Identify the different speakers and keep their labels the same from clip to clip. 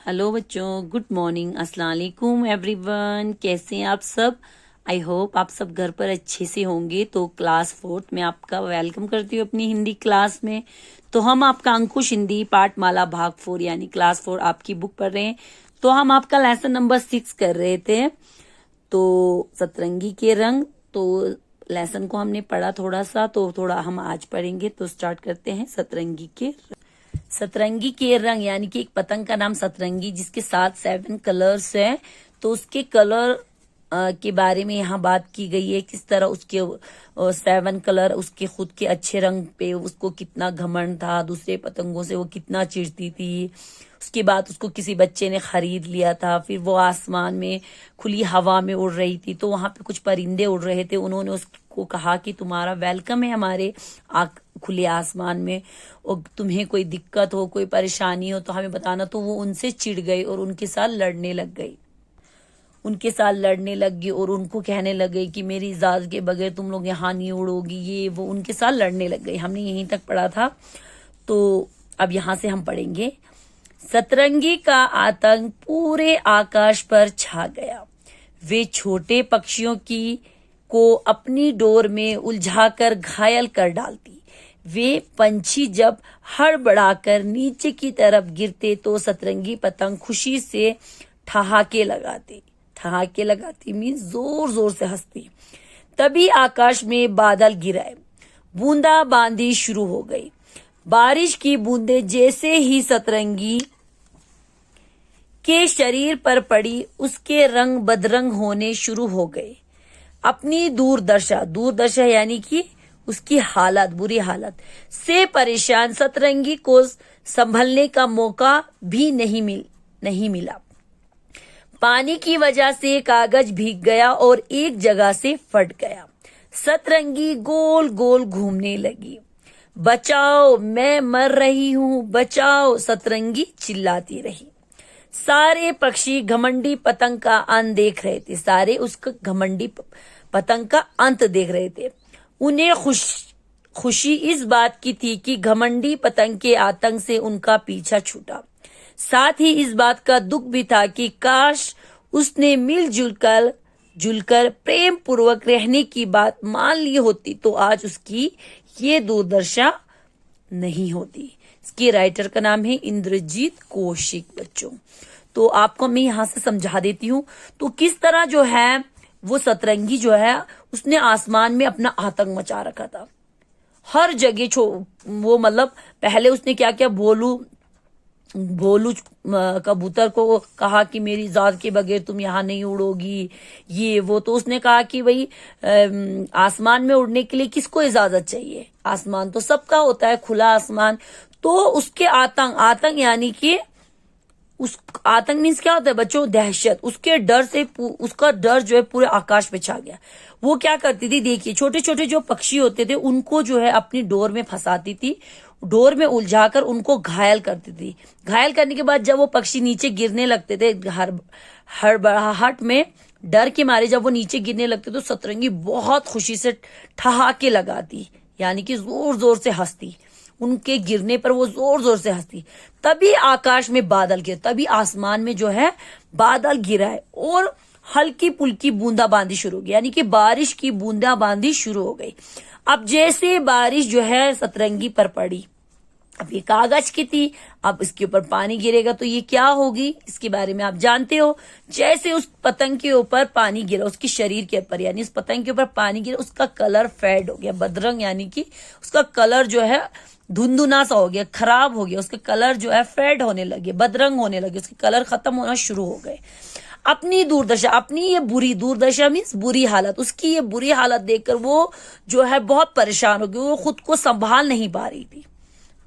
Speaker 1: Hello बच्चों, good morning, अस्सलाम वालेकुम एवरीवन। कैसे हैं आप सब? आई होप आप सब घर पर अच्छे से होंगे। तो क्लास 4th में आपका वेलकम करती हूँ अपनी हिंदी क्लास में। तो हम आपका अंकुश हिंदी पाठमाला भाग 4 यानी क्लास 4 आपकी बुक पढ़ रहे हैं। तो हम आपका लेसन नंबर 6 कर रहे थे, तो सतरंगी के रंग। तो लेसन को हमने पढ़ा थोड़ा सा, तो थोड़ा हम आज पढ़ेंगे। तो स्टार्ट करते हैं। सतरंगी के रंग यानी कि एक पतंग का नाम सतरंगी, जिसके साथ 7 कलर्स है। तो उसके कलर के बारे में यहाँ बात की गई है, किस तरह उसके 7 कलर, उसके खुद के अच्छे रंग पे उसको कितना घमंड था, दूसरे पतंगों से वो कितना चिढ़ती थी। उसके बाद उसको किसी बच्चे ने खरीद लिया था, फिर वो आसमान में खुली हवा में उड़ रही थी। तो वहां पे कुछ परिंदे उड़ रहे थे, उन्होंने उसको कहा कि तुम्हारा वेलकम है हमारे खुले आसमान में, और तुम्हें कोई दिक्कत हो, कोई परेशानी हो तो हमें बताना। तो वो उनसे चिढ़ गई और उनके साथ लड़ने लग गई और उनको कहने लगे कि मेरी इजाजत के बगैर तुम लोग यहाँ नहीं उड़ोगी, ये वो उनके साथ लड़ने लग गई। हमने यहीं तक पढ़ा था। तो अब यहाँ से हम पढ़ेंगे। सतरंगी का आतंक पूरे आकाश पर छा गया। वे छोटे पक्षियों को अपनी डोर में उलझाकर घायल कर डालती। वे पंछी जब हड़बड़ाकर नीचे की तरफ गिरते तो सतरंगी पतंग खुशी से ठहाके लगाती मीन्स जोर जोर से हंसती। तभी आकाश में बादल गिराए, बूंदाबांदी शुरू हो गई। बारिश की बूंदें जैसे ही सतरंगी के शरीर पर पड़ी, उसके रंग बदरंग होने शुरू हो गए। अपनी दूरदशा यानी कि उसकी हालत, बुरी हालत से परेशान सतरंगी को संभलने का मौका भी नहीं मिला। पानी की वजह से कागज भीग गया और एक जगह से फट गया। सतरंगी गोल गोल घूमने लगी। बचाओ, मैं मर रही हूँ, बचाओ, सतरंगी चिल्लाती रही। सारे पक्षी घमंडी पतंग का अंत देख रहे थे। सारे उसका घमंडी पतंग का अंत देख रहे थे। उन्हें खुशी इस बात की थी कि घमंडी पतंग के आतंक से उनका पीछा छूटा। साथ ही इस बात का दुख भी था कि काश उसने मिलजुल कर प्रेम पूर्वक रहने की बात मान ली होती, तो आज उसकी ये दुर्दशा नहीं होती। इसके राइटर का नाम है इंद्रजीत कौशिक बच्चों। तो आपको मैं यहाँ से समझा देती हूँ। तो किस तरह जो है वो सतरंगी जो है उसने आसमान में अपना आतंक मचा रखा था। हर जगह वो मतलब पहले उसने क्या क्या भोलू कबूतर को कहा कि मेरी इजाजत के बगैर तुम यहाँ नहीं उड़ोगी, ये वो। तो उसने कहा कि भाई आसमान में उड़ने के लिए किसको इजाजत चाहिए? आसमान तो सबका होता है, खुला आसमान। तो उसके आतंक यानी कि उस आतंक मीन्स क्या होता है बच्चों? दहशत। उसके डर से उसका डर जो है पूरे आकाश में छा गया। वो क्या करती थी, देखिए छोटे छोटे जो पक्षी होते थे उनको जो है अपनी डोर में फंसाती थी, डोर में उलझाकर उनको घायल करती थी। घायल करने के बाद जब वो पक्षी नीचे गिरने लगते थे, हड़बड़ाहट में डर के मारे जब वो नीचे गिरने लगते तो सतरंगी बहुत खुशी से ठहाके लगाती, यानी कि जोर जोर से हंसती। उनके गिरने पर वो जोर जोर से हंसती। तभी आकाश में बादल गिरे, तभी आसमान में जो है बादल गिरा है और हल्की पुल्की बूंदाबांदी शुरू हो गई, यानी कि बारिश की बूंदाबांदी शुरू हो गई। अब जैसे बारिश जो है सतरंगी पर पड़ी, अब ये कागज की थी, अब इसके ऊपर पानी गिरेगा तो ये क्या होगी, इसके बारे में आप जानते हो। जैसे उस पतंग के ऊपर पानी गिरा, उसके शरीर के ऊपर यानी उस पतंग के ऊपर पानी गिरा, उसका कलर फेड हो गया, बदरंग, यानी कि उसका कलर जो है धुंधुना सा हो गया, खराब हो गया। उसके कलर जो है फेड होने लगे, बदरंग होने लगे, उसके कलर खत्म होना शुरू हो गए। अपनी दुर्दशा, अपनी ये बुरी दुर्दशा मीन्स बुरी हालत, उसकी ये बुरी हालत देखकर वो जो है बहुत परेशान हो गई। वो खुद को संभाल नहीं पा रही थी,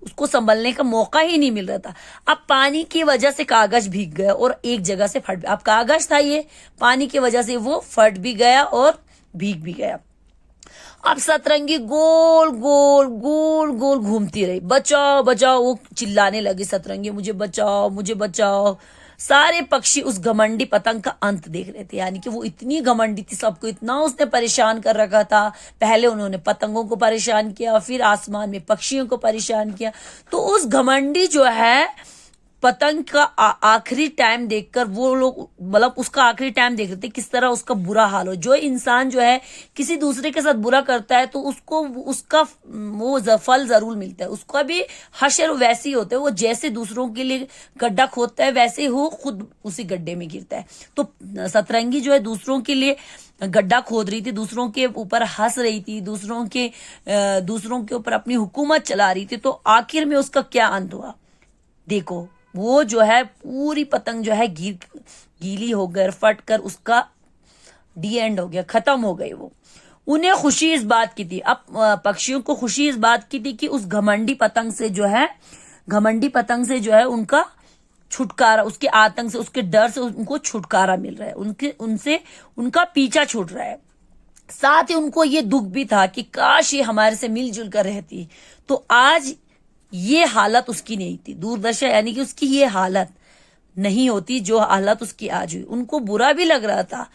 Speaker 1: उसको संभलने का मौका ही नहीं मिल रहा था। अब पानी की वजह से कागज भीग गया और एक जगह से फट, अब कागज था ये, पानी की वजह से वो फट भी गया और भीग भी गया। अब सतरंगी गोल गोल गोल गोल घूमती रही। बचाओ बचाओ, वो चिल्लाने लगी सतरंगी, मुझे बचाओ मुझे बचाओ। सारे पक्षी उस घमंडी पतंग का अंत देख रहे थे, यानी कि वो इतनी घमंडी थी, सबको इतना उसने परेशान कर रखा था। पहले उन्होंने पतंगों को परेशान किया, फिर आसमान में पक्षियों को परेशान किया। तो उस घमंडी जो है पतंग का आखिरी टाइम देखकर वो लोग मतलब उसका आखिरी टाइम देख रहे थे किस तरह उसका बुरा हाल हो। जो इंसान जो है किसी दूसरे के साथ बुरा करता है तो उसको उसका वो फल जरूर मिलता है। उसका भी हशर वैसे ही होता है, वो जैसे दूसरों के लिए गड्ढा खोदता है वैसे ही वो खुद उसी गड्ढे में गिरता है। तो सतरंगी जो है दूसरों के लिए गड्ढा खोद रही थी, दूसरों के ऊपर हंस रही थी, दूसरों के ऊपर अपनी हुकूमत चला रही थी। तो आखिर में उसका क्या अंत हुआ देखो, वो जो है पूरी पतंग जो है गीली हो गई, फट कर उसका डी एंड हो गया, खत्म हो गई वो। उन्हें खुशी इस बात की थी, अब पक्षियों को खुशी इस बात की थी कि उस घमंडी पतंग से जो है उनका छुटकारा, उसके आतंक से, उसके डर से उनको छुटकारा मिल रहा है, उनसे उनका पीछा छूट रहा है। साथ ही उनको ये दुख भी था कि काश ये हमारे से मिलजुल कर रहती तो आज ये हालत उसकी नहीं थी। दूरदर्शा यानी कि उसकी ये हालत नहीं होती जो हालत उसकी आज हुई। उनको बुरा भी लग रहा था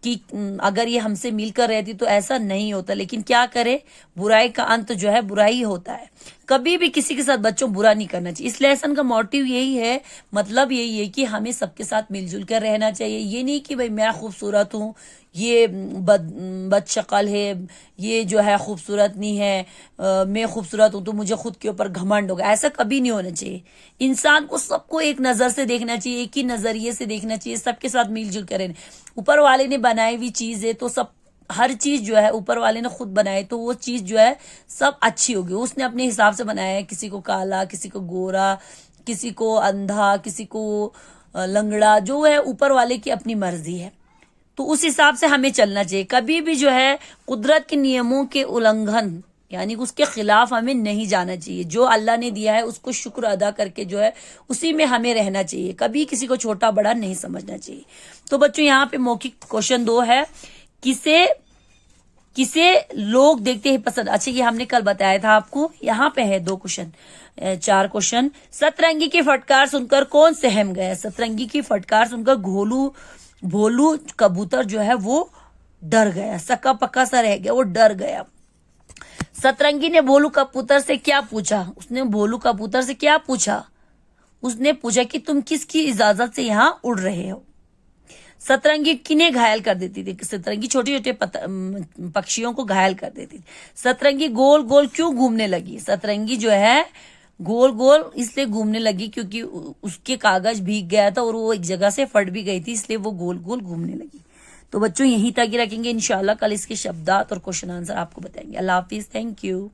Speaker 1: कि अगर ये हमसे मिलकर रहती तो ऐसा नहीं होता, लेकिन क्या करे, बुराई का अंत जो है बुराई होता है। कभी भी किसी के साथ बच्चों बुरा नहीं करना चाहिए। इस लेसन का मोटिव यही है, मतलब यही है कि हमें सबके साथ मिलजुल कर रहना चाहिए। ये नहीं कि भाई मैं खूबसूरत हूँ, ये बदशक्ल है, ये जो है खूबसूरत नहीं है, मैं खूबसूरत हूं तो मुझे खुद के ऊपर घमंड होगा। ऐसा कभी नहीं होना चाहिए। इंसान को सबको एक नजर से देखना चाहिए, एक ही नजरिए से देखना चाहिए, सबके साथ मिलजुल कर रहना। ऊपर वाले ने बनाई हुई चीज है तो सब, हर चीज जो है ऊपर वाले ने खुद बनाई तो वो चीज जो है सब अच्छी होगी। उसने अपने हिसाब से बनाया है, किसी को काला, किसी को गोरा, किसी को अंधा, किसी को लंगड़ा, जो है ऊपर वाले की अपनी मर्जी है। तो उस हिसाब से हमें चलना चाहिए। कभी भी जो है कुदरत के नियमों के उल्लंघन यानी उसके खिलाफ हमें नहीं जाना चाहिए। जो अल्लाह ने दिया है उसको शुक्र अदा करके जो है उसी में हमें रहना चाहिए। कभी किसी को छोटा बड़ा नहीं समझना चाहिए। तो बच्चों यहाँ पे मौखिक क्वेश्चन 2 है, किसे लोग देखते हैं पसंद। अच्छा, ये हमने कल बताया था आपको। यहाँ पे है 2 क्वेश्चन, 4 क्वेश्चन। सतरंगी की फटकार सुनकर कौन सहम गया। सतरंगी की फटकार सुनकर भोलू कबूतर जो है वो डर गया, सक्का पक्का सा रह गया, वो डर गया। सतरंगी ने भोलू कबूतर से क्या पूछा। उसने पूछा कि तुम किसकी इजाजत से यहाँ उड़ रहे हो। सतरंगी किन्हें घायल कर देती थी। सतरंगी छोटे छोटे पक्षियों को घायल कर देती थी। सतरंगी गोल गोल क्यों घूमने लगी। सतरंगी जो है गोल गोल इसलिए घूमने लगी क्योंकि उसके कागज भीग गया था और वो एक जगह से फट भी गई थी, इसलिए वो गोल गोल घूमने लगी। तो बच्चों यहीं तक ही रखेंगे, इंशाल्लाह कल इसके शब्दात और क्वेश्चन आंसर आपको बताएंगे। अल्लाह हाफिज, थैंक यू।